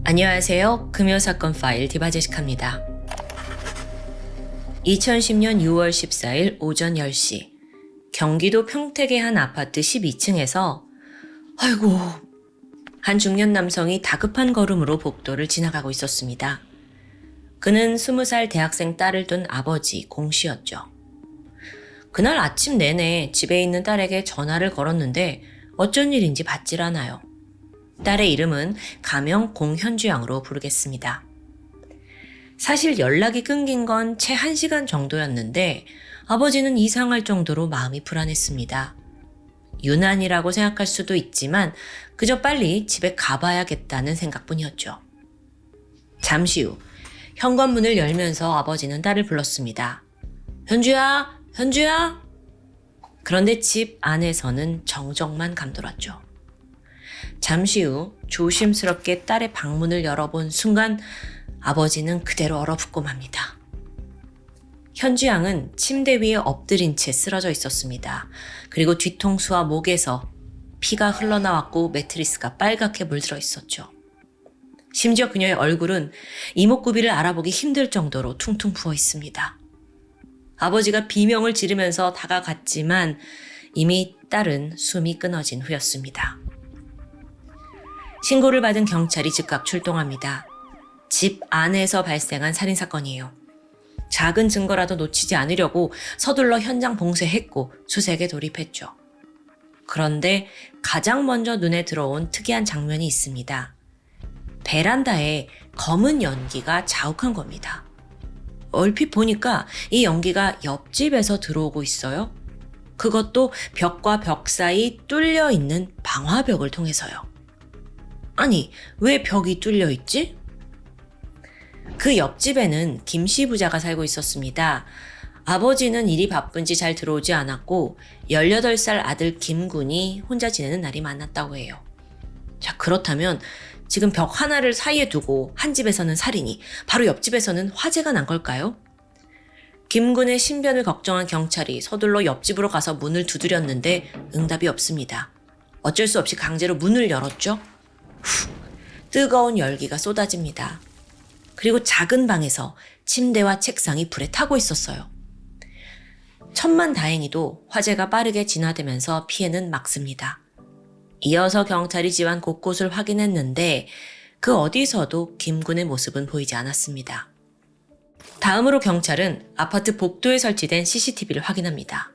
안녕하세요. 금요사건 파일 디바제시카입니다. 2010년 6월 14일 오전 10시 경기도 평택의 한 아파트 12층에서 아이고 한 중년 남성이 다급한 걸음으로 복도를 지나가고 있었습니다. 그는 20살 대학생 딸을 둔 아버지 공 씨였죠. 그날 아침 내내 집에 있는 딸에게 전화를 걸었는데 어쩐 일인지 받질 않아요. 딸의 이름은 가명 공현주 양으로 부르겠습니다. 사실 연락이 끊긴 건 채 1시간 정도였는데 아버지는 이상할 정도로 마음이 불안했습니다. 유난이라고 생각할 수도 있지만 그저 빨리 집에 가봐야겠다는 생각뿐이었죠. 잠시 후 현관문을 열면서 아버지는 딸을 불렀습니다. 현주야, 현주야! 그런데 집 안에서는 정적만 감돌았죠. 잠시 후 조심스럽게 딸의 방문을 열어본 순간 아버지는 그대로 얼어붙고 맙니다. 현주 양은 침대 위에 엎드린 채 쓰러져 있었습니다. 그리고 뒤통수와 목에서 피가 흘러나왔고 매트리스가 빨갛게 물들어 있었죠. 심지어 그녀의 얼굴은 이목구비를 알아보기 힘들 정도로 퉁퉁 부어 있습니다. 아버지가 비명을 지르면서 다가갔지만 이미 딸은 숨이 끊어진 후였습니다. 신고를 받은 경찰이 즉각 출동합니다. 집 안에서 발생한 살인사건이에요. 작은 증거라도 놓치지 않으려고 서둘러 현장 봉쇄했고 수색에 돌입했죠. 그런데 가장 먼저 눈에 들어온 특이한 장면이 있습니다. 베란다에 검은 연기가 자욱한 겁니다. 얼핏 보니까 이 연기가 옆집에서 들어오고 있어요. 그것도 벽과 벽 사이 뚫려 있는 방화벽을 통해서요. 아니, 왜 벽이 뚫려 있지? 그 옆집에는 김 씨 부자가 살고 있었습니다. 아버지는 일이 바쁜지 잘 들어오지 않았고 18살 아들 김군이 혼자 지내는 날이 많았다고 해요. 자, 그렇다면 지금 벽 하나를 사이에 두고 한 집에서는 살인이, 바로 옆집에서는 화재가 난 걸까요? 김군의 신변을 걱정한 경찰이 서둘러 옆집으로 가서 문을 두드렸는데 응답이 없습니다. 어쩔 수 없이 강제로 문을 열었죠. 뜨거운 열기가 쏟아집니다. 그리고 작은 방에서 침대와 책상이 불에 타고 있었어요. 천만다행히도 화재가 빠르게 진화되면서 피해는 막습니다. 이어서 경찰이 집안 곳곳을 확인했는데 그 어디서도 김군의 모습은 보이지 않았습니다. 다음으로 경찰은 아파트 복도에 설치된 CCTV를 확인합니다.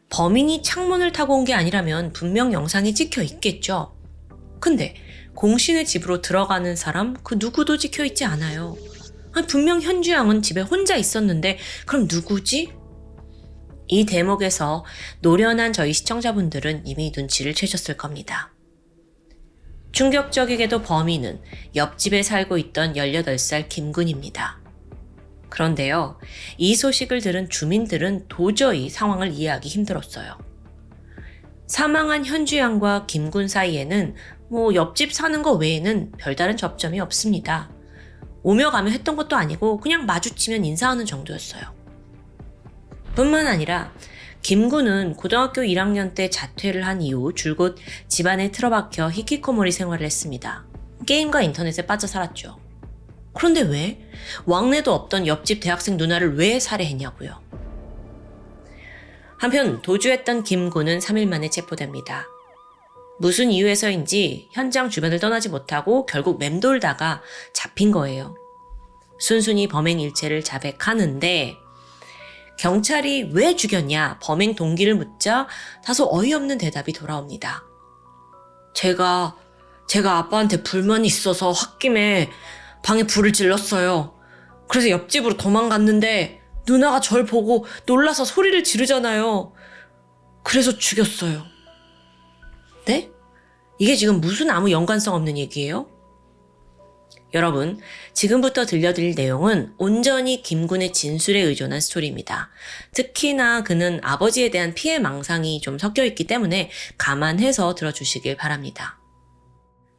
범인이 창문을 타고 온 게 아니라면 분명 영상이 찍혀 있겠죠. 근데 공 씨네 집으로 들어가는 사람 그 누구도 찍혀 있지 않아요. 분명 현주 양은 집에 혼자 있었는데 그럼 누구지? 이 대목에서 노련한 저희 시청자분들은 이미 눈치를 채셨을 겁니다. 충격적이게도 범인은 옆집에 살고 있던 18살 김군입니다. 그런데요, 이 소식을 들은 주민들은 도저히 상황을 이해하기 힘들었어요. 사망한 현주 양과 김군 사이에는 옆집 사는 거 외에는 별다른 접점이 없습니다. 오며 가며 했던 것도 아니고 그냥 마주치면 인사하는 정도였어요. 뿐만 아니라 김군은 고등학교 1학년 때 자퇴를 한 이후 줄곧 집안에 틀어박혀 히키코모리 생활을 했습니다. 게임과 인터넷에 빠져 살았죠. 그런데 왜? 왕래도 없던 옆집 대학생 누나를 왜 살해했냐고요. 한편 도주했던 김군은 3일 만에 체포됩니다. 무슨 이유에서인지 현장 주변을 떠나지 못하고 결국 맴돌다가 잡힌 거예요. 순순히 범행 일체를 자백하는데 경찰이 왜 죽였냐 범행 동기를 묻자 다소 어이없는 대답이 돌아옵니다. 제가 아빠한테 불만이 있어서 홧김에 방에 불을 질렀어요. 그래서 옆집으로 도망갔는데 누나가 절 보고 놀라서 소리를 지르잖아요. 그래서 죽였어요. 네? 이게 지금 무슨 아무 연관성 없는 얘기예요? 여러분, 지금부터 들려드릴 내용은 온전히 김군의 진술에 의존한 스토리입니다. 특히나 그는 아버지에 대한 피해 망상이 좀 섞여 있기 때문에 감안해서 들어주시길 바랍니다.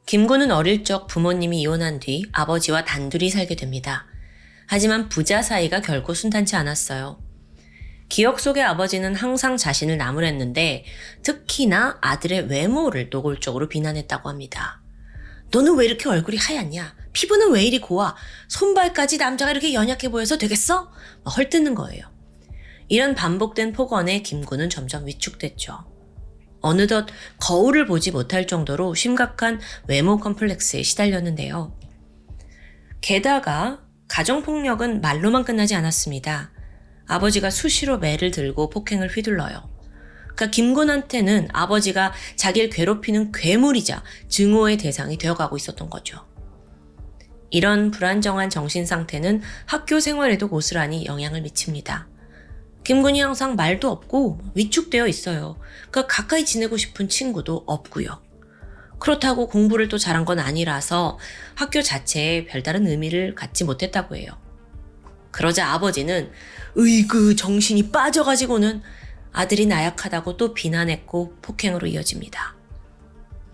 김군은 어릴 적 부모님이 이혼한 뒤 아버지와 단둘이 살게 됩니다. 하지만 부자 사이가 결코 순탄치 않았어요. 기억 속의 아버지는 항상 자신을 나무랬는데 특히나 아들의 외모를 노골적으로 비난했다고 합니다. 너는 왜 이렇게 얼굴이 하얗냐? 피부는 왜 이리 고와? 손발까지 남자가 이렇게 연약해 보여서 되겠어? 막 헐뜯는 거예요. 이런 반복된 폭언에 김구는 점점 위축됐죠. 어느덧 거울을 보지 못할 정도로 심각한 외모 컴플렉스에 시달렸는데요. 게다가 가정폭력은 말로만 끝나지 않았습니다. 아버지가 수시로 매를 들고 폭행을 휘둘러요. 그러니까 김군한테는 아버지가 자기를 괴롭히는 괴물이자 증오의 대상이 되어가고 있었던 거죠. 이런 불안정한 정신 상태는 학교 생활에도 고스란히 영향을 미칩니다. 김군이 항상 말도 없고 위축되어 있어요. 그러니까 가까이 지내고 싶은 친구도 없고요. 그렇다고 공부를 또 잘한 건 아니라서 학교 자체에 별다른 의미를 갖지 못했다고 해요. 그러자 아버지는 으이그 정신이 빠져가지고는 아들이 나약하다고 또 비난했고 폭행으로 이어집니다.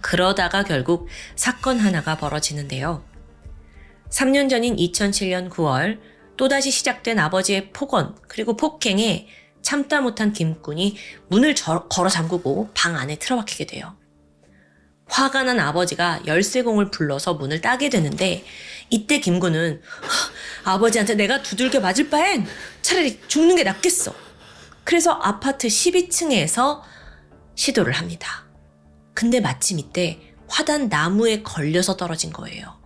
그러다가 결국 사건 하나가 벌어지는데요. 3년 전인 2007년 9월 또다시 시작된 아버지의 폭언 그리고 폭행에 참다 못한 김군이 문을 걸어 잠그고 방 안에 틀어박히게 돼요. 화가 난 아버지가 열쇠공을 불러서 문을 따게 되는데 이때 김군은 아버지한테 내가 두들겨 맞을 바엔 차라리 죽는 게 낫겠어. 그래서 아파트 12층에서 시도를 합니다. 근데 마침 이때 화단 나무에 걸려서 떨어진 거예요.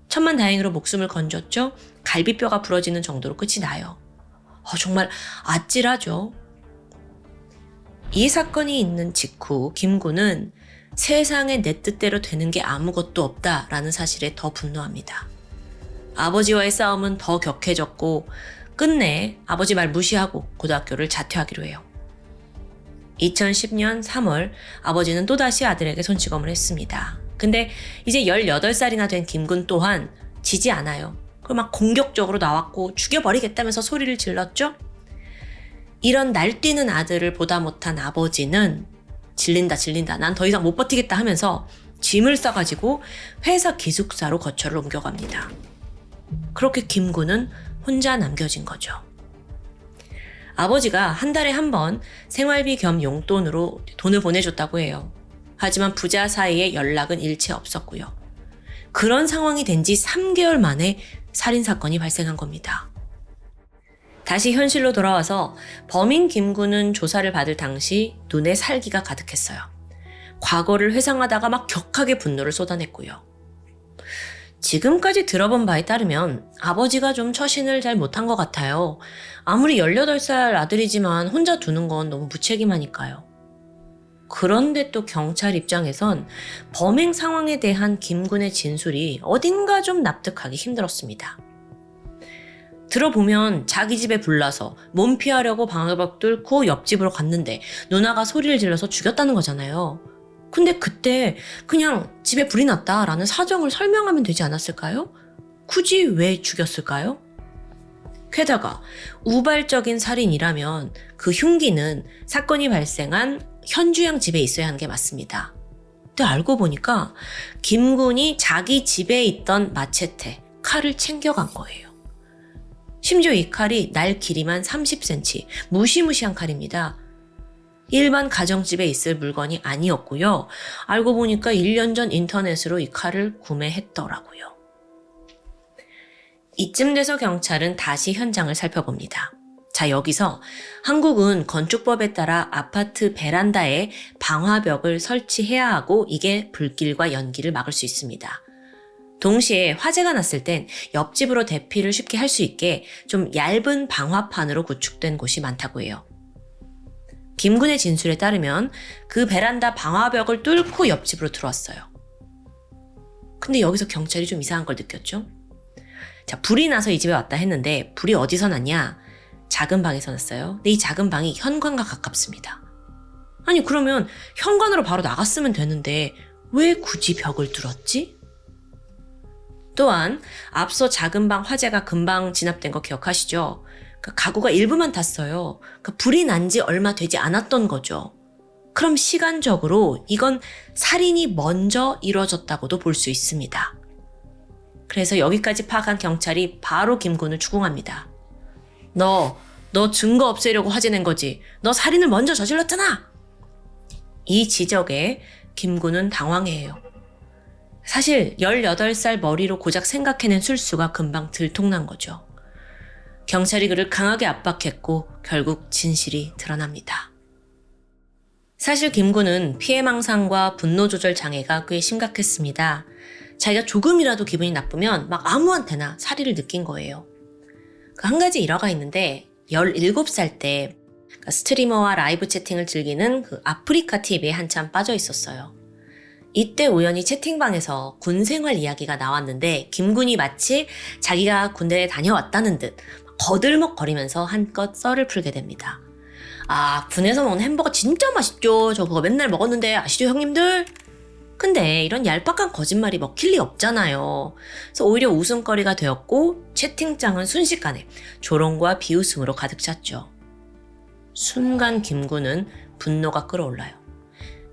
천만다행으로 목숨을 건졌죠. 갈비뼈가 부러지는 정도로 끝이 나요. 정말 아찔하죠. 이 사건이 있는 직후 김군은 세상에 내 뜻대로 되는 게 아무것도 없다라는 사실에 더 분노합니다. 아버지와의 싸움은 더 격해졌고 끝내 아버지 말 무시하고 고등학교를 자퇴하기로 해요. 2010년 3월 아버지는 또다시 아들에게 손찌검을 했습니다. 근데 이제 18살이나 된 김군 또한 지지 않아요. 그럼 막 공격적으로 나왔고 죽여버리겠다면서 소리를 질렀죠. 이런 날뛰는 아들을 보다 못한 아버지는 질린다 난 더 이상 못 버티겠다 하면서 짐을 싸가지고 회사 기숙사로 거처를 옮겨갑니다. 그렇게 김군은 혼자 남겨진 거죠. 아버지가 한 달에 한 번 생활비 겸 용돈으로 돈을 보내줬다고 해요. 하지만 부자 사이에 연락은 일체 없었고요. 그런 상황이 된 지 3개월 만에 살인사건이 발생한 겁니다. 다시 현실로 돌아와서 범인 김군은 조사를 받을 당시 눈에 살기가 가득했어요. 과거를 회상하다가 막 격하게 분노를 쏟아냈고요. 지금까지 들어본 바에 따르면 아버지가 좀 처신을 잘 못한 것 같아요. 아무리 18살 아들이지만 혼자 두는 건 너무 무책임하니까요. 그런데 또 경찰 입장에선 범행 상황에 대한 김군의 진술이 어딘가 좀 납득하기 힘들었습니다. 들어보면 자기 집에 불나서 몸 피하려고 방화벽 뚫고 옆집으로 갔는데 누나가 소리를 질러서 죽였다는 거잖아요. 근데 그때 그냥 집에 불이 났다라는 사정을 설명하면 되지 않았을까요? 굳이 왜 죽였을까요? 게다가 우발적인 살인이라면 그 흉기는 사건이 발생한 현주양 집에 있어야 하는 게 맞습니다. 근데 알고 보니까 김군이 자기 집에 있던 마체테, 칼을 챙겨간 거예요. 심지어 이 칼이 날 길이만 30cm, 무시무시한 칼입니다. 일반 가정집에 있을 물건이 아니었고요. 알고 보니까 1년 전 인터넷으로 이 칼을 구매했더라고요. 이쯤 돼서 경찰은 다시 현장을 살펴봅니다. 자, 여기서 한국은 건축법에 따라 아파트 베란다에 방화벽을 설치해야 하고 이게 불길과 연기를 막을 수 있습니다. 동시에 화재가 났을 땐 옆집으로 대피를 쉽게 할 수 있게 좀 얇은 방화판으로 구축된 곳이 많다고 해요. 김군의 진술에 따르면 그 베란다 방화벽을 뚫고 옆집으로 들어왔어요. 근데 여기서 경찰이 좀 이상한 걸 느꼈죠? 자, 불이 나서 이 집에 왔다 했는데 불이 어디서 났냐? 작은 방에서 났어요. 근데 이 작은 방이 현관과 가깝습니다. 아니 그러면 현관으로 바로 나갔으면 되는데 왜 굳이 벽을 뚫었지? 또한 앞서 작은 방 화재가 금방 진압된 거 기억하시죠? 가구가 일부만 탔어요. 불이 난 지 얼마 되지 않았던 거죠. 그럼 시간적으로 이건 살인이 먼저 이루어졌다고도 볼 수 있습니다. 그래서 여기까지 파악한 경찰이 바로 김군을 추궁합니다. 너 증거 없애려고 화재 낸 거지. 너 살인을 먼저 저질렀잖아. 이 지적에 김군은 당황해요. 사실 18살 머리로 고작 생각해낸 술수가 금방 들통난 거죠. 경찰이 그를 강하게 압박했고 결국 진실이 드러납니다. 사실 김군은 피해망상과 분노 조절 장애가 꽤 심각했습니다. 자기가 조금이라도 기분이 나쁘면 막 아무한테나 살의를 느낀 거예요. 그 한 가지 일화가 있는데 17살 때 스트리머와 라이브 채팅을 즐기는 그 아프리카 TV에 한참 빠져 있었어요. 이때 우연히 채팅방에서 군 생활 이야기가 나왔는데 김군이 마치 자기가 군대에 다녀왔다는 듯 거들먹거리면서 한껏 썰을 풀게 됩니다. 아, 군에서 먹는 햄버거 진짜 맛있죠. 저 그거 맨날 먹었는데 아시죠, 형님들? 근데 이런 얄팍한 거짓말이 먹힐 리 없잖아요. 그래서 오히려 웃음거리가 되었고 채팅창은 순식간에 조롱과 비웃음으로 가득 찼죠. 순간 김군은 분노가 끓어올라요.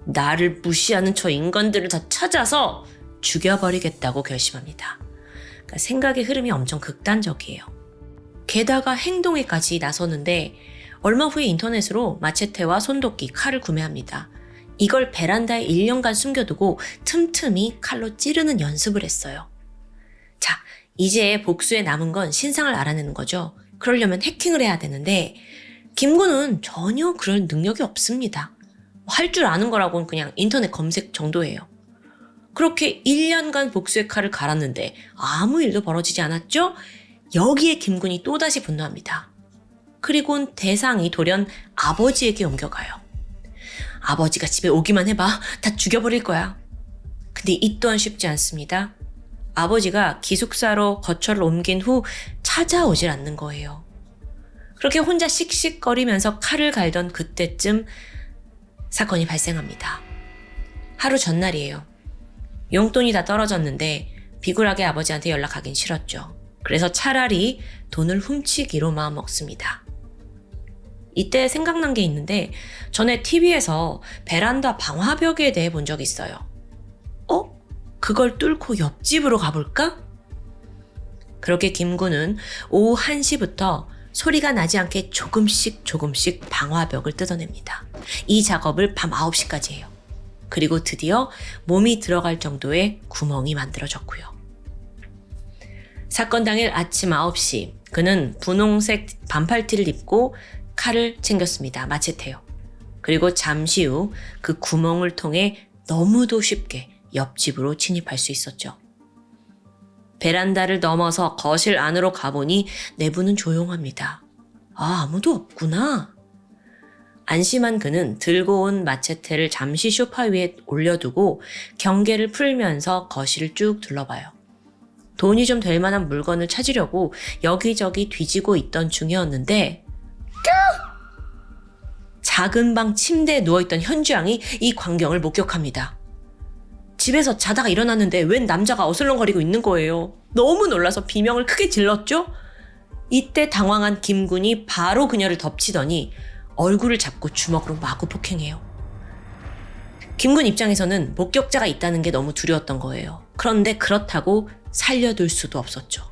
나를 무시하는 저 인간들을 다 찾아서 죽여버리겠다고 결심합니다. 그러니까 생각의 흐름이 엄청 극단적이에요. 게다가 행동에까지 나서는데 얼마 후에 인터넷으로 마체테와 손도끼, 칼을 구매합니다. 이걸 베란다에 1년간 숨겨두고 틈틈이 칼로 찌르는 연습을 했어요. 자, 이제 복수에 남은 건 신상을 알아내는 거죠. 그러려면 해킹을 해야 되는데 김군은 전혀 그럴 능력이 없습니다. 할 줄 아는 거라고는 그냥 인터넷 검색 정도예요. 그렇게 1년간 복수의 칼을 갈았는데 아무 일도 벌어지지 않았죠? 여기에 김군이 또다시 분노합니다. 그리고는 대상이 돌연 아버지에게 옮겨가요. 아버지가 집에 오기만 해봐. 다 죽여버릴 거야. 근데 이 또한 쉽지 않습니다. 아버지가 기숙사로 거처를 옮긴 후 찾아오질 않는 거예요. 그렇게 혼자 씩씩거리면서 칼을 갈던 그때쯤 사건이 발생합니다. 하루 전날이에요. 용돈이 다 떨어졌는데 비굴하게 아버지한테 연락하긴 싫었죠. 그래서 차라리 돈을 훔치기로 마음먹습니다. 이때 생각난 게 있는데 전에 TV에서 베란다 방화벽에 대해 본 적이 있어요. 그걸 뚫고 옆집으로 가볼까? 그렇게 김군은 오후 1시부터 소리가 나지 않게 조금씩 방화벽을 뜯어냅니다. 이 작업을 밤 9시까지 해요. 그리고 드디어 몸이 들어갈 정도의 구멍이 만들어졌고요. 사건 당일 아침 9시 그는 분홍색 반팔티를 입고 칼을 챙겼습니다. 마체테요. 그리고 잠시 후 그 구멍을 통해 너무도 쉽게 옆집으로 침입할 수 있었죠. 베란다를 넘어서 거실 안으로 가보니 내부는 조용합니다. 아무도 없구나. 안심한 그는 들고 온 마체테를 잠시 소파 위에 올려두고 경계를 풀면서 거실을 쭉 둘러봐요. 돈이 좀 될 만한 물건을 찾으려고 여기저기 뒤지고 있던 중이었는데 작은 방 침대에 누워있던 현주양이 이 광경을 목격합니다. 집에서 자다가 일어났는데 웬 남자가 어슬렁거리고 있는 거예요. 너무 놀라서 비명을 크게 질렀죠? 이때 당황한 김군이 바로 그녀를 덮치더니 얼굴을 잡고 주먹으로 마구 폭행해요. 김군 입장에서는 목격자가 있다는 게 너무 두려웠던 거예요. 그런데 그렇다고 살려둘 수도 없었죠.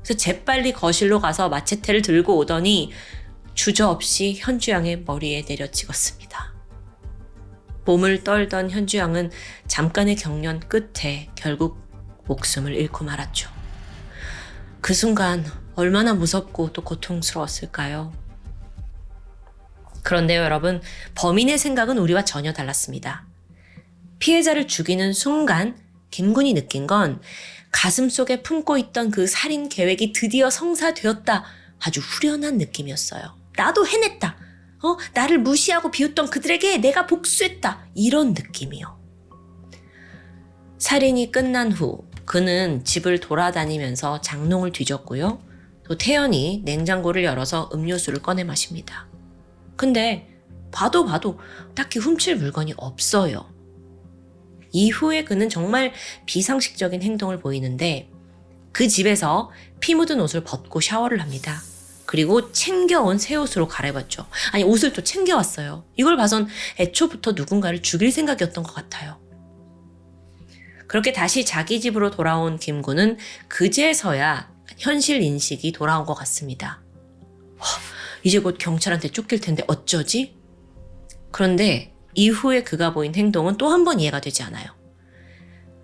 그래서 재빨리 거실로 가서 마체테를 들고 오더니 주저없이 현주양의 머리에 내려찍었습니다. 몸을 떨던 현주양은 잠깐의 경련 끝에 결국 목숨을 잃고 말았죠. 그 순간 얼마나 무섭고 또 고통스러웠을까요? 그런데요, 여러분, 범인의 생각은 우리와 전혀 달랐습니다. 피해자를 죽이는 순간 김군이 느낀 건 가슴속에 품고 있던 그 살인 계획이 드디어 성사되었다. 아주 후련한 느낌이었어요. 나도 해냈다. 나를 무시하고 비웃던 그들에게 내가 복수했다. 이런 느낌이요. 살인이 끝난 후 그는 집을 돌아다니면서 장롱을 뒤졌고요. 또 태연히 냉장고를 열어서 음료수를 꺼내 마십니다. 근데 봐도 딱히 훔칠 물건이 없어요. 이후에 그는 정말 비상식적인 행동을 보이는데 그 집에서 피 묻은 옷을 벗고 샤워를 합니다. 그리고 챙겨온 새 옷으로 갈아입었죠. 아니, 옷을 또 챙겨왔어요. 이걸 봐선 애초부터 누군가를 죽일 생각이었던 것 같아요. 그렇게 다시 자기 집으로 돌아온 김군은 그제서야 현실 인식이 돌아온 것 같습니다. 이제 곧 경찰한테 쫓길 텐데 어쩌지? 그런데 이후에 그가 보인 행동은 또 한 번 이해가 되지 않아요.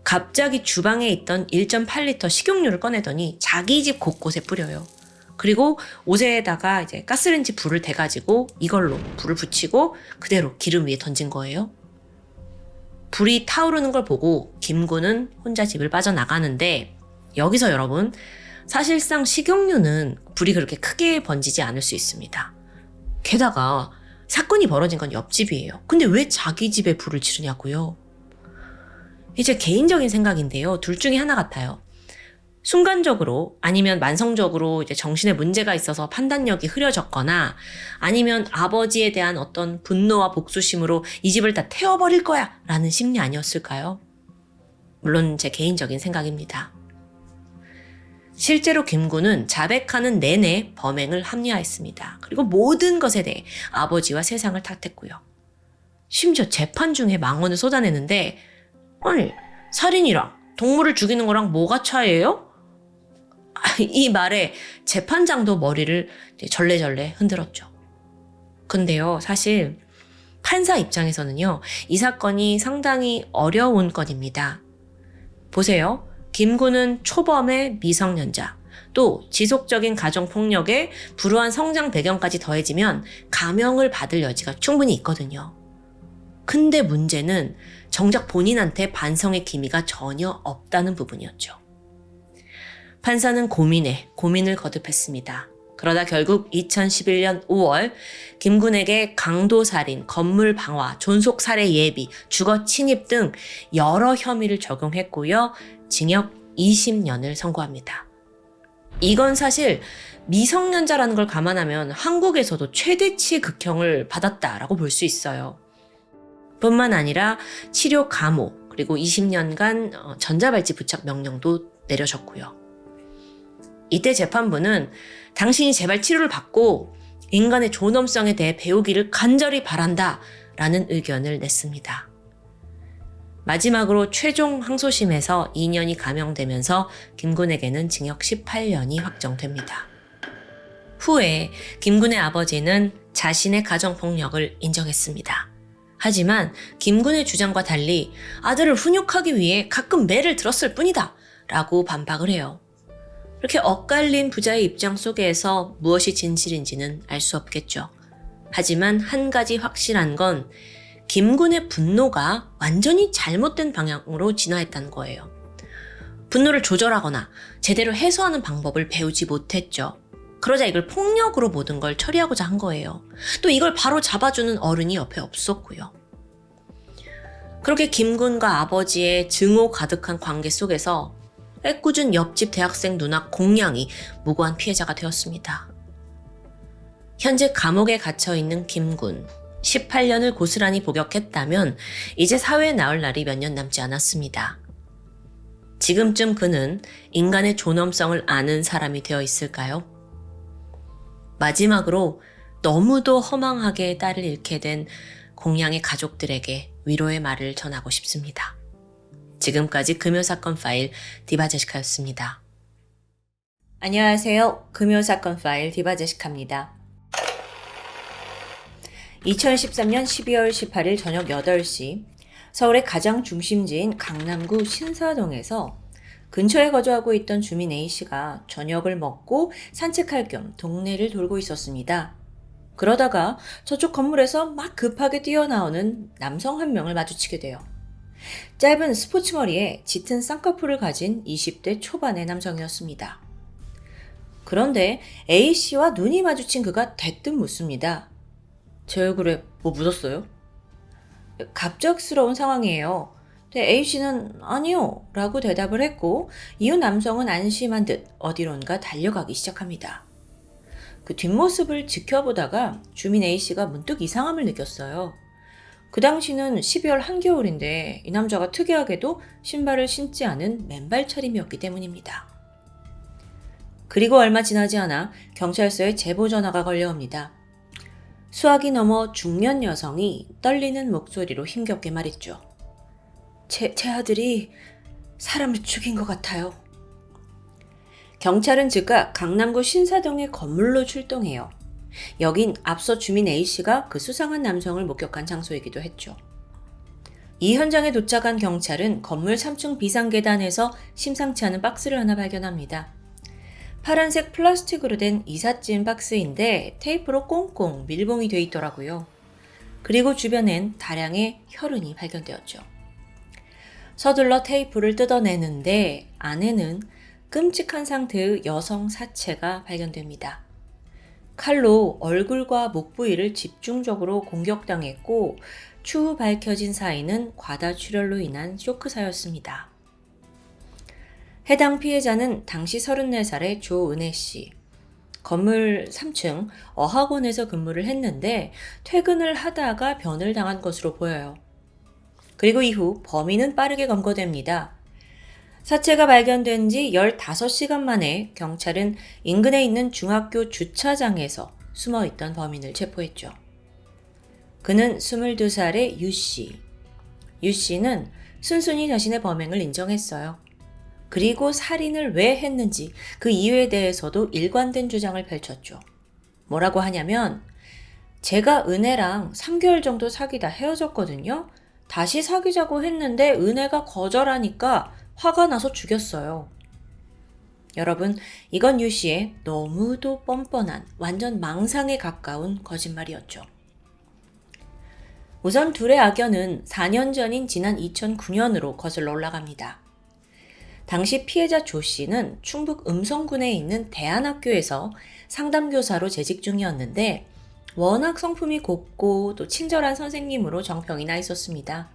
갑자기 주방에 있던 1.8리터 식용유를 꺼내더니 자기 집 곳곳에 뿌려요. 그리고 옷에다가 이제 가스레인지 불을 대가지고 이걸로 불을 붙이고 그대로 기름 위에 던진 거예요. 불이 타오르는 걸 보고 김군은 혼자 집을 빠져나가는데, 여기서 여러분, 사실상 식용유는 불이 그렇게 크게 번지지 않을 수 있습니다. 게다가 사건이 벌어진 건 옆집이에요. 근데 왜 자기 집에 불을 지르냐고요? 이제 개인적인 생각인데요. 둘 중에 하나 같아요. 순간적으로 아니면 만성적으로 이제 정신에 문제가 있어서 판단력이 흐려졌거나, 아니면 아버지에 대한 어떤 분노와 복수심으로 이 집을 다 태워버릴 거야 라는 심리 아니었을까요? 물론 제 개인적인 생각입니다. 실제로 김군은 자백하는 내내 범행을 합리화했습니다. 그리고 모든 것에 대해 아버지와 세상을 탓했고요. 심지어 재판 중에 망언을 쏟아내는데, 아니, 살인이랑 동물을 죽이는 거랑 뭐가 차이예요? 이 말에 재판장도 머리를 절레절레 흔들었죠. 근데요, 사실 판사 입장에서는요, 이 사건이 상당히 어려운 건입니다. 보세요. 김군은 초범의 미성년자, 또 지속적인 가정폭력에 불우한 성장 배경까지 더해지면 감형을 받을 여지가 충분히 있거든요. 근데 문제는 정작 본인한테 반성의 기미가 전혀 없다는 부분이었죠. 판사는 고민을 거듭했습니다. 그러다 결국 2011년 5월 김군에게 강도살인, 건물 방화, 존속살해 예비, 주거 침입 등 여러 혐의를 적용했고요. 징역 20년을 선고합니다. 이건 사실 미성년자라는 걸 감안하면 한국에서도 최대치의 극형을 받았다라고 볼 수 있어요. 뿐만 아니라 치료 감호, 그리고 20년간 전자발찌 부착 명령도 내려졌고요. 이때 재판부는 당신이 제발 치료를 받고 인간의 존엄성에 대해 배우기를 간절히 바란다 라는 의견을 냈습니다. 마지막으로 최종 항소심에서 2년이 감형되면서 김군에게는 징역 18년이 확정됩니다. 후에 김군의 아버지는 자신의 가정폭력을 인정했습니다. 하지만 김군의 주장과 달리 아들을 훈육하기 위해 가끔 매를 들었을 뿐이다 라고 반박을 해요. 이렇게 엇갈린 부자의 입장 속에서 무엇이 진실인지는 알 수 없겠죠. 하지만 한 가지 확실한 건 김군의 분노가 완전히 잘못된 방향으로 진화했다는 거예요. 분노를 조절하거나 제대로 해소하는 방법을 배우지 못했죠. 그러자 이걸 폭력으로 모든 걸 처리하고자 한 거예요. 또 이걸 바로 잡아주는 어른이 옆에 없었고요. 그렇게 김군과 아버지의 증오 가득한 관계 속에서 애꿎은 옆집 대학생 누나 공양이 무고한 피해자가 되었습니다. 현재 감옥에 갇혀있는 김군, 18년을 고스란히 복역했다면 이제 사회에 나올 날이 몇 년 남지 않았습니다. 지금쯤 그는 인간의 존엄성을 아는 사람이 되어 있을까요? 마지막으로 너무도 허망하게 딸을 잃게 된 공양의 가족들에게 위로의 말을 전하고 싶습니다. 지금까지 금요사건 파일 디바제시카였습니다. 안녕하세요. 금요사건 파일 디바제시카입니다. 2013년 12월 18일 저녁 8시 서울의 가장 중심지인 강남구 신사동에서 근처에 거주하고 있던 주민 A씨가 저녁을 먹고 산책할 겸 동네를 돌고 있었습니다. 그러다가 저쪽 건물에서 막 급하게 뛰어나오는 남성 한 명을 마주치게 돼요. 짧은 스포츠 머리에 짙은 쌍꺼풀을 가진 20대 초반의 남성이었습니다. 그런데 A씨와 눈이 마주친 그가 대뜸 묻습니다. 제 얼굴에 뭐 묻었어요? 갑작스러운 상황이에요. A씨는 아니요 라고 대답을 했고 이후 남성은 안심한 듯 어디론가 달려가기 시작합니다. 그 뒷모습을 지켜보다가 주민 A씨가 문득 이상함을 느꼈어요. 그 당시는 12월 한겨울인데 이 남자가 특이하게도 신발을 신지 않은 맨발 차림이었기 때문입니다. 그리고 얼마 지나지 않아 경찰서에 제보 전화가 걸려옵니다. 수화기 넘어 중년 여성이 떨리는 목소리로 힘겹게 말했죠. 제 아들이 사람을 죽인 것 같아요. 경찰은 즉각 강남구 신사동의 건물로 출동해요. 여긴 앞서 주민 A씨가 그 수상한 남성을 목격한 장소이기도 했죠. 이 현장에 도착한 경찰은 건물 3층 비상계단에서 심상치 않은 박스를 하나 발견합니다. 파란색 플라스틱으로 된 이삿짐 박스인데 테이프로 꽁꽁 밀봉이 돼 있더라고요. 그리고 주변엔 다량의 혈흔이 발견되었죠. 서둘러 테이프를 뜯어내는데 안에는 끔찍한 상태의 여성 사체가 발견됩니다. 칼로 얼굴과 목 부위를 집중적으로 공격당했고 추후 밝혀진 사인은 과다출혈로 인한 쇼크사였습니다. 해당 피해자는 당시 34살의 조은혜 씨. 건물 3층 어학원에서 근무를 했는데 퇴근을 하다가 변을 당한 것으로 보여요. 그리고 이후 범인은 빠르게 검거됩니다. 사체가 발견된 지 15시간 만에 경찰은 인근에 있는 중학교 주차장에서 숨어있던 범인을 체포했죠. 그는 22살의 유 씨. 유 씨는 순순히 자신의 범행을 인정했어요. 그리고 살인을 왜 했는지 그 이유에 대해서도 일관된 주장을 펼쳤죠. 뭐라고 하냐면 제가 은혜랑 3개월 정도 사귀다 헤어졌거든요. 다시 사귀자고 했는데 은혜가 거절하니까 화가 나서 죽였어요. 여러분, 이건 유 씨의 너무도 뻔뻔한 완전 망상에 가까운 거짓말이었죠. 우선 둘의 악연은 4년 전인 지난 2009년으로 거슬러 올라갑니다. 당시 피해자 조 씨는 충북 음성군에 있는 대안학교에서 상담교사로 재직 중이었는데 워낙 성품이 곱고 또 친절한 선생님으로 정평이 나 있었습니다.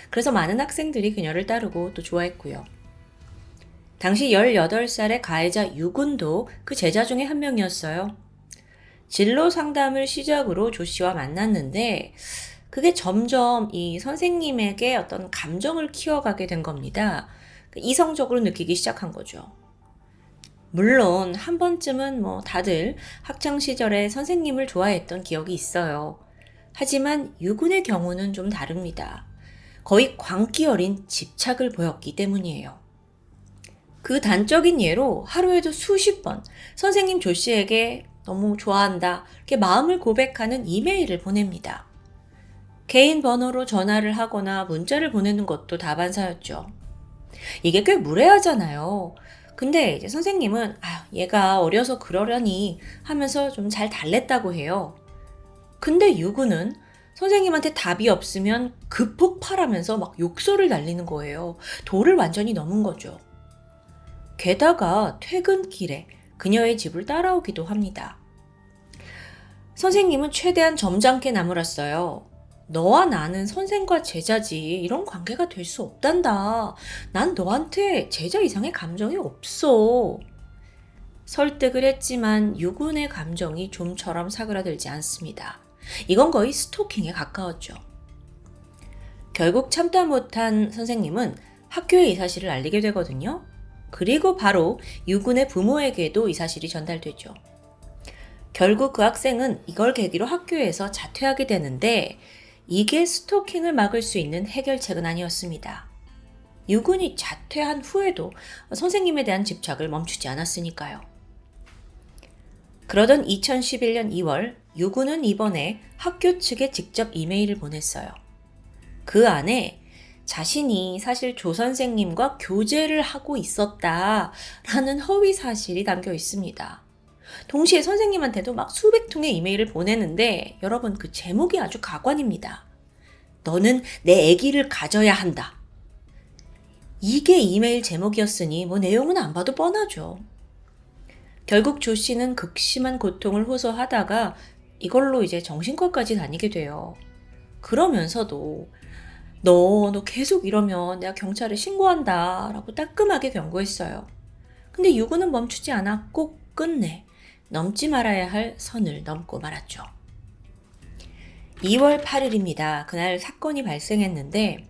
그래서 많은 학생들이 그녀를 따르고 또 좋아했고요. 당시 18살의 가해자 유군도 그 제자 중에 한 명이었어요. 진로 상담을 시작으로 조 씨와 만났는데 그게 점점 이 선생님에게 어떤 감정을 키워가게 된 겁니다. 이성적으로 느끼기 시작한 거죠. 물론 한 번쯤은 다들 학창시절에 선생님을 좋아했던 기억이 있어요. 하지만 유군의 경우는 좀 다릅니다. 거의 광기 어린 집착을 보였기 때문이에요. 그 단적인 예로 하루에도 수십 번 선생님 조 씨에게 너무 좋아한다 이렇게 마음을 고백하는 이메일을 보냅니다. 개인 번호로 전화를 하거나 문자를 보내는 것도 다반사였죠. 이게 꽤 무례하잖아요. 근데 이제 선생님은 얘가 어려서 그러려니 하면서 좀 잘 달랬다고 해요. 근데 유구는 선생님한테 답이 없으면 급폭발하면서 막 욕설을 날리는 거예요. 도를 완전히 넘은 거죠. 게다가 퇴근길에 그녀의 집을 따라오기도 합니다. 선생님은 최대한 점잖게 나무랐어요. 너와 나는 선생과 제자지 이런 관계가 될 수 없단다. 난 너한테 제자 이상의 감정이 없어. 설득을 했지만 유군의 감정이 좀처럼 사그라들지 않습니다. 이건 거의 스토킹에 가까웠죠. 결국 참다 못한 선생님은 학교에 이 사실을 알리게 되거든요. 그리고 바로 유군의 부모에게도 이 사실이 전달되죠. 결국 그 학생은 이걸 계기로 학교에서 자퇴하게 되는데 이게 스토킹을 막을 수 있는 해결책은 아니었습니다. 유군이 자퇴한 후에도 선생님에 대한 집착을 멈추지 않았으니까요. 그러던 2011년 2월 유군은 이번에 학교 측에 직접 이메일을 보냈어요. 그 안에 자신이 사실 조 선생님과 교제를 하고 있었다라는 허위 사실이 담겨 있습니다. 동시에 선생님한테도 막 수백 통의 이메일을 보내는데 여러분 그 제목이 아주 가관입니다. 너는 내 아기를 가져야 한다. 이게 이메일 제목이었으니 내용은 안 봐도 뻔하죠. 결국 조 씨는 극심한 고통을 호소하다가 이걸로 이제 정신과까지 다니게 돼요. 그러면서도 너 계속 이러면 내가 경찰에 신고한다 라고 따끔하게 경고했어요. 근데 유구는 멈추지 않았고 끝내 넘지 말아야 할 선을 넘고 말았죠. 2월 8일입니다. 그날 사건이 발생했는데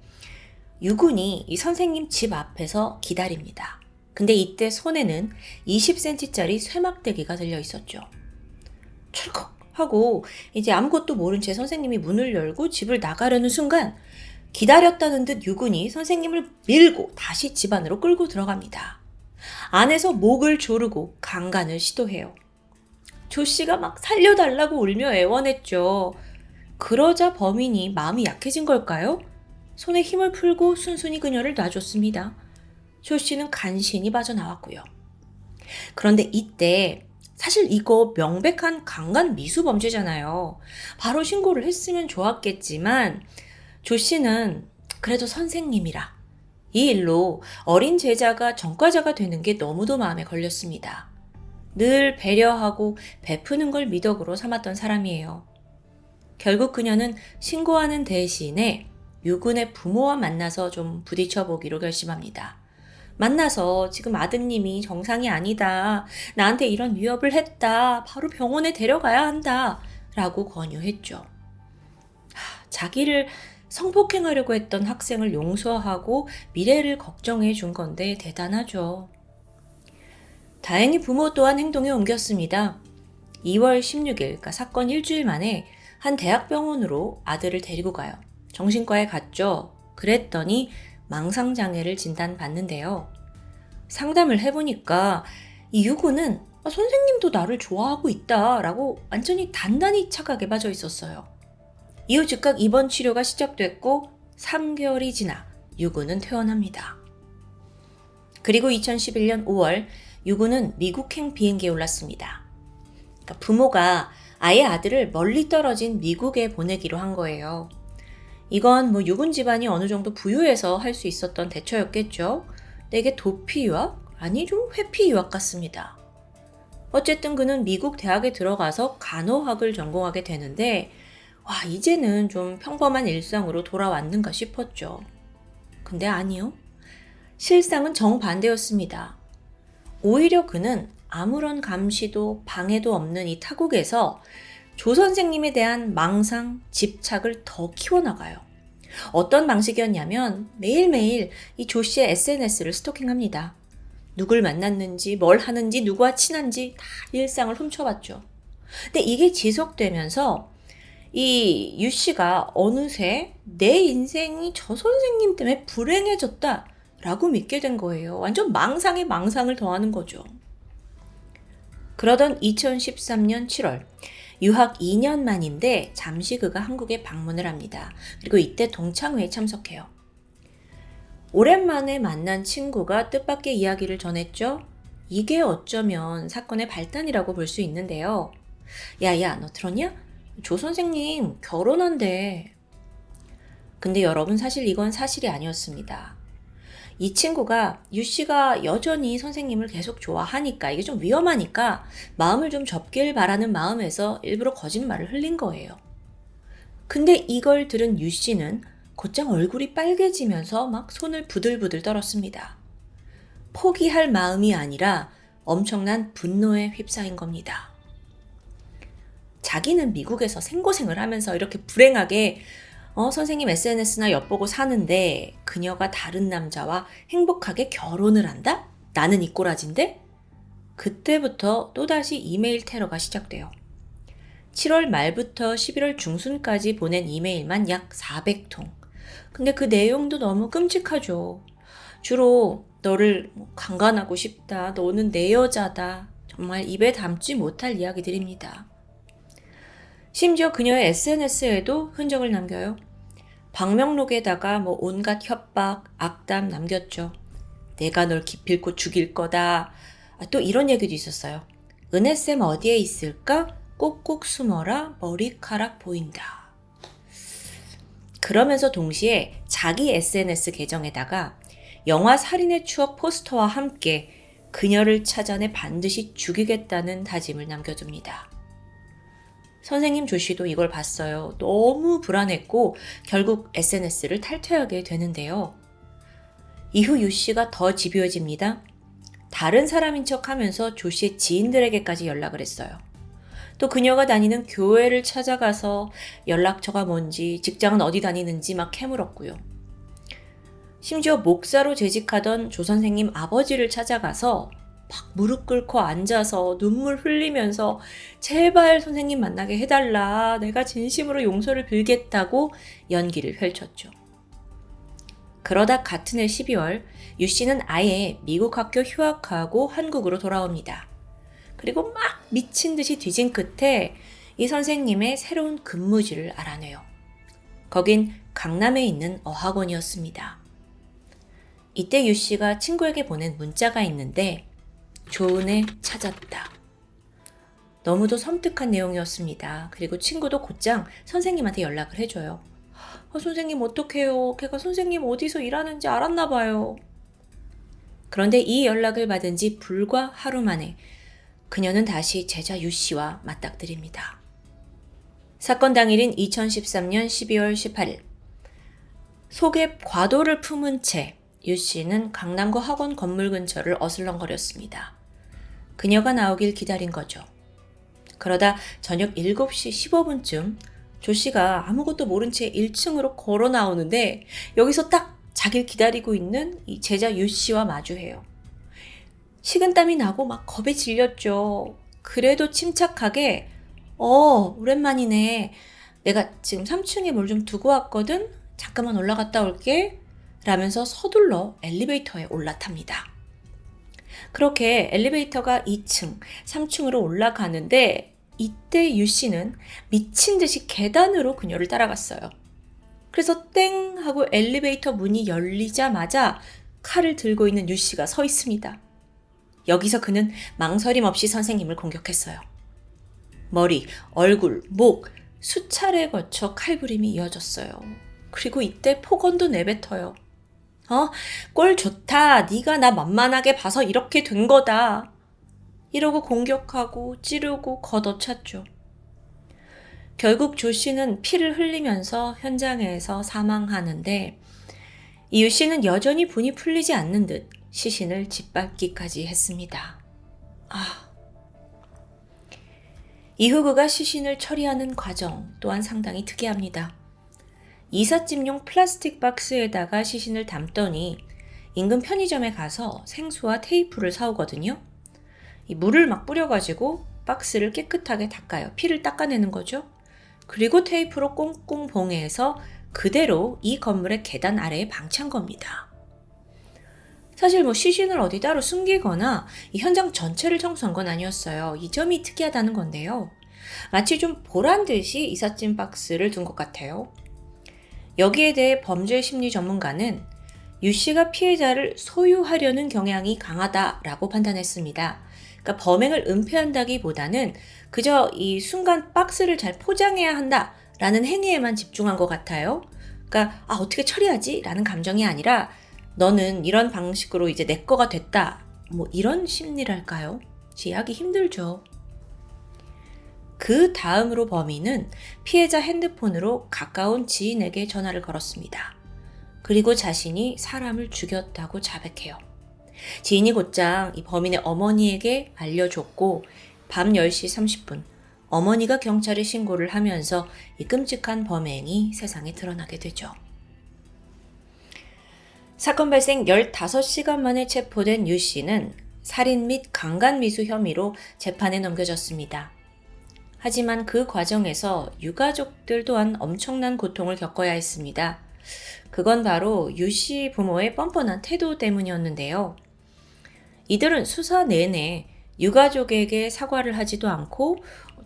유군이 이 선생님 집 앞에서 기다립니다. 근데 이때 손에는 20cm짜리 쇠막대기가 들려 있었죠. 철컥 하고 이제 아무것도 모른 채 선생님이 문을 열고 집을 나가려는 순간 기다렸다는 듯 유군이 선생님을 밀고 다시 집 안으로 끌고 들어갑니다. 안에서 목을 조르고 강간을 시도해요. 조 씨가 막 살려달라고 울며 애원했죠. 그러자 범인이 마음이 약해진 걸까요? 손에 힘을 풀고 순순히 그녀를 놔줬습니다. 조 씨는 간신히 빠져나왔고요. 그런데 이때 사실 이거 명백한 강간 미수범죄잖아요. 바로 신고를 했으면 좋았겠지만 조 씨는 그래도 선생님이라 이 일로 어린 제자가 전과자가 되는 게 너무도 마음에 걸렸습니다. 늘 배려하고 베푸는 걸 미덕으로 삼았던 사람이에요. 결국 그녀는 신고하는 대신에 유군의 부모와 만나서 좀 부딪혀보기로 결심합니다. 만나서 지금 아드님이 정상이 아니다. 나한테 이런 위협을 했다. 바로 병원에 데려가야 한다. 라고 권유했죠. 자기를 성폭행하려고 했던 학생을 용서하고 미래를 걱정해 준 건데 대단하죠. 다행히 부모 또한 행동에 옮겼습니다. 2월 16일, 그러니까 사건 일주일 만에 한 대학병원으로 아들을 데리고 가요. 정신과에 갔죠. 그랬더니 망상장애를 진단받는데요. 상담을 해보니까 이 유고는 선생님도 나를 좋아하고 있다라고 완전히 단단히 착각에 빠져 있었어요. 이후 즉각 입원 치료가 시작됐고 3개월이 지나 유고는 퇴원합니다. 그리고 2011년 5월 유고는 미국행 비행기에 올랐습니다. 그러니까 부모가 아예 아들을 멀리 떨어진 미국에 보내기로 한 거예요. 이건 유군 집안이 어느 정도 부유해서 할 수 있었던 대처였겠죠. 근데 이게 도피 유학? 아니 좀 회피 유학 같습니다. 어쨌든 그는 미국 대학에 들어가서 간호학을 전공하게 되는데 이제는 좀 평범한 일상으로 돌아왔는가 싶었죠. 근데 아니요. 실상은 정반대였습니다. 오히려 그는 아무런 감시도 방해도 없는 이 타국에서 조 선생님에 대한 망상, 집착을 더 키워나가요. 어떤 방식이었냐면 매일매일 이 조 씨의 SNS를 스토킹합니다. 누굴 만났는지, 뭘 하는지, 누구와 친한지 다 일상을 훔쳐봤죠. 근데 이게 지속되면서 이 유 씨가 어느새 내 인생이 저 선생님 때문에 불행해졌다라고 믿게 된 거예요. 완전 망상에 망상을 더하는 거죠. 그러던 2013년 7월 유학 2년 만인데 잠시 그가 한국에 방문을 합니다. 그리고 이때 동창회에 참석해요. 오랜만에 만난 친구가 뜻밖의 이야기를 전했죠. 이게 어쩌면 사건의 발단이라고 볼 수 있는데요. 야야, 너 들었냐? 조 선생님 결혼한대. 근데 여러분 사실 이건 사실이 아니었습니다. 이 친구가 유 씨가 여전히 선생님을 계속 좋아하니까 이게 좀 위험하니까 마음을 좀 접길 바라는 마음에서 일부러 거짓말을 흘린 거예요. 근데 이걸 들은 유 씨는 곧장 얼굴이 빨개지면서 막 손을 부들부들 떨었습니다. 포기할 마음이 아니라 엄청난 분노에 휩싸인 겁니다. 자기는 미국에서 생고생을 하면서 이렇게 불행하게 선생님 SNS나 엿보고 사는데 그녀가 다른 남자와 행복하게 결혼을 한다? 나는 이 꼬라진데? 그때부터 또다시 이메일 테러가 시작돼요. 7월 말부터 11월 중순까지 보낸 이메일만 약 400통. 근데 그 내용도 너무 끔찍하죠. 주로 너를 강간하고 싶다. 너는 내 여자다. 정말 입에 담지 못할 이야기들입니다. 심지어 그녀의 SNS에도 흔적을 남겨요. 방명록에다가 온갖 협박, 악담 남겼죠. 내가 널 기필코 죽일 거다. 또 이런 얘기도 있었어요. 은혜쌤 어디에 있을까? 꼭꼭 숨어라. 머리카락 보인다. 그러면서 동시에 자기 SNS 계정에다가 영화 살인의 추억 포스터와 함께 그녀를 찾아내 반드시 죽이겠다는 다짐을 남겨둡니다. 선생님 조 씨도 이걸 봤어요. 너무 불안했고 결국 SNS를 탈퇴하게 되는데요. 이후 유 씨가 더 집요해집니다. 다른 사람인 척하면서 조 씨의 지인들에게까지 연락을 했어요. 또 그녀가 다니는 교회를 찾아가서 연락처가 뭔지, 직장은 어디 다니는지 막 캐물었고요. 심지어 목사로 재직하던 조 선생님 아버지를 찾아가서 막 무릎 꿇고 앉아서 눈물 흘리면서 제발 선생님 만나게 해달라. 내가 진심으로 용서를 빌겠다고 연기를 펼쳤죠. 그러다 같은 해 12월 유 씨는 아예 미국 학교 휴학하고 한국으로 돌아옵니다. 그리고 막 미친 듯이 뒤진 끝에 이 선생님의 새로운 근무지를 알아내요. 거긴 강남에 있는 어학원이었습니다. 이때 유 씨가 친구에게 보낸 문자가 있는데 조은혜 찾았다. 너무도 섬뜩한 내용이었습니다. 그리고 친구도 곧장 선생님한테 연락을 해줘요. 선생님 어떡해요? 걔가 선생님 어디서 일하는지 알았나 봐요. 그런데 이 연락을 받은 지 불과 하루 만에 그녀는 다시 제자 유 씨와 맞닥뜨립니다. 사건 당일인 2013년 12월 18일 속에 과도를 품은 채 유 씨는 강남구 학원 건물 근처를 어슬렁거렸습니다. 그녀가 나오길 기다린 거죠. 그러다 저녁 7시 15분쯤 조 씨가 아무것도 모른 채 1층으로 걸어 나오는데 여기서 딱 자길 기다리고 있는 이 제자 유 씨와 마주해요. 식은땀이 나고 막 겁에 질렸죠. 그래도 침착하게 오랜만이네. 내가 지금 3층에 뭘 좀 두고 왔거든? 잠깐만 올라갔다 올게. 라면서 서둘러 엘리베이터에 올라탑니다. 그렇게 엘리베이터가 2층, 3층으로 올라가는데 이때 유 씨는 미친 듯이 계단으로 그녀를 따라갔어요. 그래서 땡 하고 엘리베이터 문이 열리자마자 칼을 들고 있는 유 씨가 서 있습니다. 여기서 그는 망설임 없이 선생님을 공격했어요. 머리, 얼굴, 목, 수차례에 거쳐 칼부림이 이어졌어요. 그리고 이때 폭언도 내뱉어요. 꼴 좋다. 네가 나 만만하게 봐서 이렇게 된 거다. 이러고 공격하고 찌르고 걷어찼죠. 결국 조 씨는 피를 흘리면서 현장에서 사망하는데 이유 씨는 여전히 분이 풀리지 않는 듯 시신을 짓밟기까지 했습니다. 이후 그가 시신을 처리하는 과정 또한 상당히 특이합니다. 이삿짐용 플라스틱 박스에다가 시신을 담더니 인근 편의점에 가서 생수와 테이프를 사오거든요. 이 물을 막 뿌려가지고 박스를 깨끗하게 닦아요. 피를 닦아내는 거죠. 그리고 테이프로 꽁꽁 봉해서 그대로 이 건물의 계단 아래에 방치한 겁니다. 사실 시신을 어디 따로 숨기거나 이 현장 전체를 청소한 건 아니었어요. 이 점이 특이하다는 건데요. 마치 좀 보란 듯이 이삿짐 박스를 둔 것 같아요. 여기에 대해 범죄 심리 전문가는 유 씨가 피해자를 소유하려는 경향이 강하다라고 판단했습니다. 그러니까 범행을 은폐한다기보다는 그저 이 순간 박스를 잘 포장해야 한다라는 행위에만 집중한 것 같아요. 그러니까 어떻게 처리하지? 라는 감정이 아니라 너는 이런 방식으로 이제 내 거가 됐다. 이런 심리랄까요? 이해하기 힘들죠. 그 다음으로 범인은 피해자 핸드폰으로 가까운 지인에게 전화를 걸었습니다. 그리고 자신이 사람을 죽였다고 자백해요. 지인이 곧장 이 범인의 어머니에게 알려줬고 밤 10시 30분 어머니가 경찰에 신고를 하면서 이 끔찍한 범행이 세상에 드러나게 되죠. 사건 발생 15시간 만에 체포된 유 씨는 살인 및 강간미수 혐의로 재판에 넘겨졌습니다. 하지만 그 과정에서 유가족들 또한 엄청난 고통을 겪어야 했습니다. 그건 바로 유 씨 부모의 뻔뻔한 태도 때문이었는데요. 이들은 수사 내내 유가족에게 사과를 하지도 않고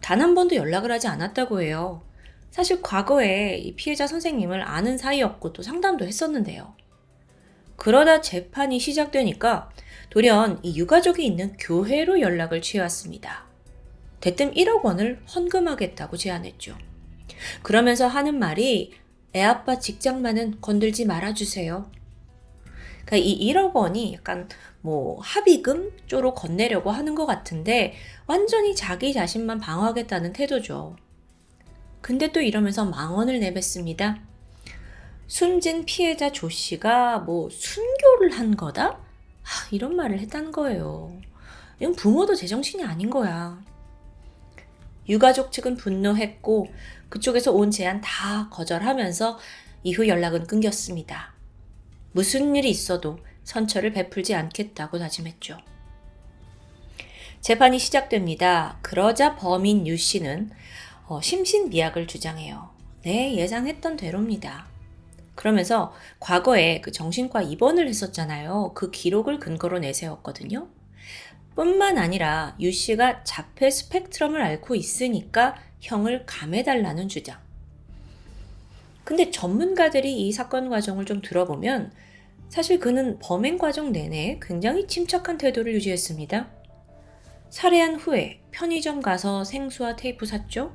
단 한 번도 연락을 하지 않았다고 해요. 사실 과거에 이 피해자 선생님을 아는 사이였고 또 상담도 했었는데요. 그러다 재판이 시작되니까 돌연 이 유가족이 있는 교회로 연락을 취해왔습니다. 대뜸 1억 원을 헌금하겠다고 제안했죠. 그러면서 하는 말이 애아빠 직장만은 건들지 말아주세요. 그러니까 이 1억 원이 약간 합의금 쪽으로 건네려고 하는 것 같은데 완전히 자기 자신만 방어하겠다는 태도죠. 근데 또 이러면서 망언을 내뱉습니다. 숨진 피해자 조 씨가 순교를 한 거다? 이런 말을 했다는 거예요. 이건 부모도 제정신이 아닌 거야. 유가족 측은 분노했고 그쪽에서 온 제안 다 거절하면서 이후 연락은 끊겼습니다. 무슨 일이 있어도 선처를 베풀지 않겠다고 다짐했죠. 재판이 시작됩니다. 그러자 범인 유 씨는 심신미약을 주장해요. 네, 예상했던 대로입니다. 그러면서 과거에 그 정신과 입원을 했었잖아요. 그 기록을 근거로 내세웠거든요. 뿐만 아니라 유 씨가 자폐 스펙트럼을 앓고 있으니까 형을 감해달라는 주장. 근데 전문가들이 이 사건 과정을 좀 들어보면 사실 그는 범행 과정 내내 굉장히 침착한 태도를 유지했습니다. 살해한 후에 편의점 가서 생수와 테이프 샀죠?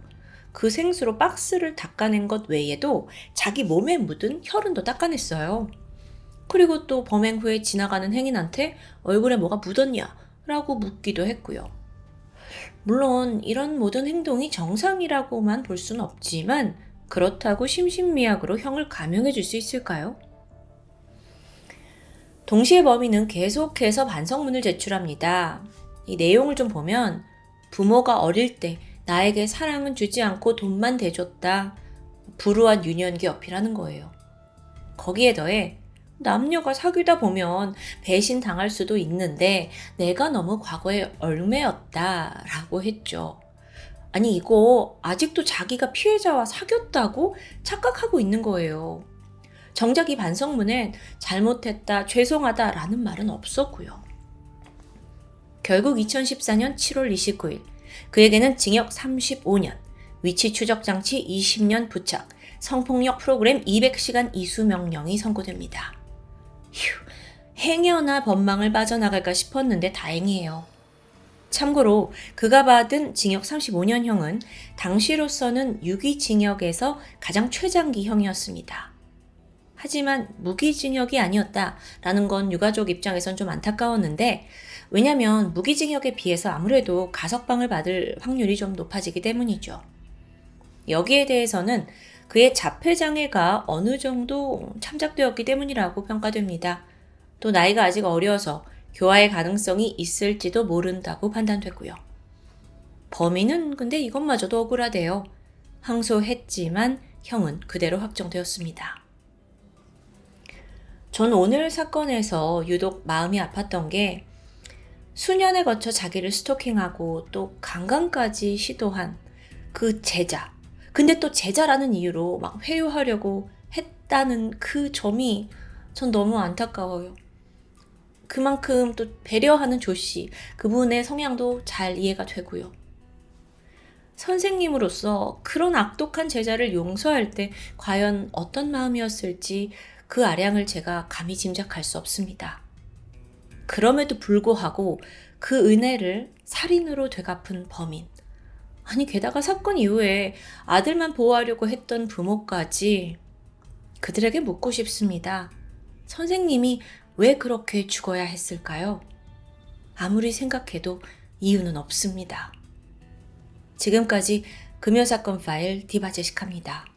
그 생수로 박스를 닦아낸 것 외에도 자기 몸에 묻은 혈흔도 닦아냈어요. 그리고 또 범행 후에 지나가는 행인한테 얼굴에 뭐가 묻었냐? 라고 묻기도 했고요. 물론 이런 모든 행동이 정상이라고만 볼 수는 없지만 그렇다고 심신미약으로 형을 감형해 줄 수 있을까요? 동시에 범인은 계속해서 반성문을 제출합니다. 이 내용을 좀 보면 부모가 어릴 때 나에게 사랑은 주지 않고 돈만 대줬다. 불우한 유년기 어필하는 거예요. 거기에 더해 남녀가 사귀다 보면 배신 당할 수도 있는데 내가 너무 과거에 얽매였다 라고 했죠. 아니 이거 아직도 자기가 피해자와 사귀었다고 착각하고 있는 거예요. 정작 이 반성문엔 잘못했다, 죄송하다 라는 말은 없었고요. 결국 2014년 7월 29일 그에게는 징역 35년, 위치 추적 장치 20년 부착, 성폭력 프로그램 200시간 이수 명령이 선고됩니다. 휴, 행여나 법망을 빠져나갈까 싶었는데 다행이에요. 참고로 그가 받은 징역 35년형은 당시로서는 유기징역에서 가장 최장기형이었습니다. 하지만 무기징역이 아니었다라는 건 유가족 입장에선 좀 안타까웠는데 왜냐면 무기징역에 비해서 아무래도 가석방을 받을 확률이 좀 높아지기 때문이죠. 여기에 대해서는 그의 자폐장애가 어느 정도 참작되었기 때문이라고 평가됩니다. 또 나이가 아직 어려서 교화의 가능성이 있을지도 모른다고 판단됐고요. 범인은 근데 이것마저도 억울하대요. 항소했지만 형은 그대로 확정되었습니다. 전 오늘 사건에서 유독 마음이 아팠던 게 수년에 거쳐 자기를 스토킹하고 또 강간까지 시도한 그 제자. 근데 또 제자라는 이유로 막 회유하려고 했다는 그 점이 전 너무 안타까워요. 그만큼 또 배려하는 조씨, 그분의 성향도 잘 이해가 되고요. 선생님으로서 그런 악독한 제자를 용서할 때 과연 어떤 마음이었을지 그 아량을 제가 감히 짐작할 수 없습니다. 그럼에도 불구하고 그 은혜를 살인으로 되갚은 범인. 아니 게다가 사건 이후에 아들만 보호하려고 했던 부모까지 그들에게 묻고 싶습니다. 선생님이 왜 그렇게 죽어야 했을까요? 아무리 생각해도 이유는 없습니다. 지금까지 금요사건 파일 디바제식합니다.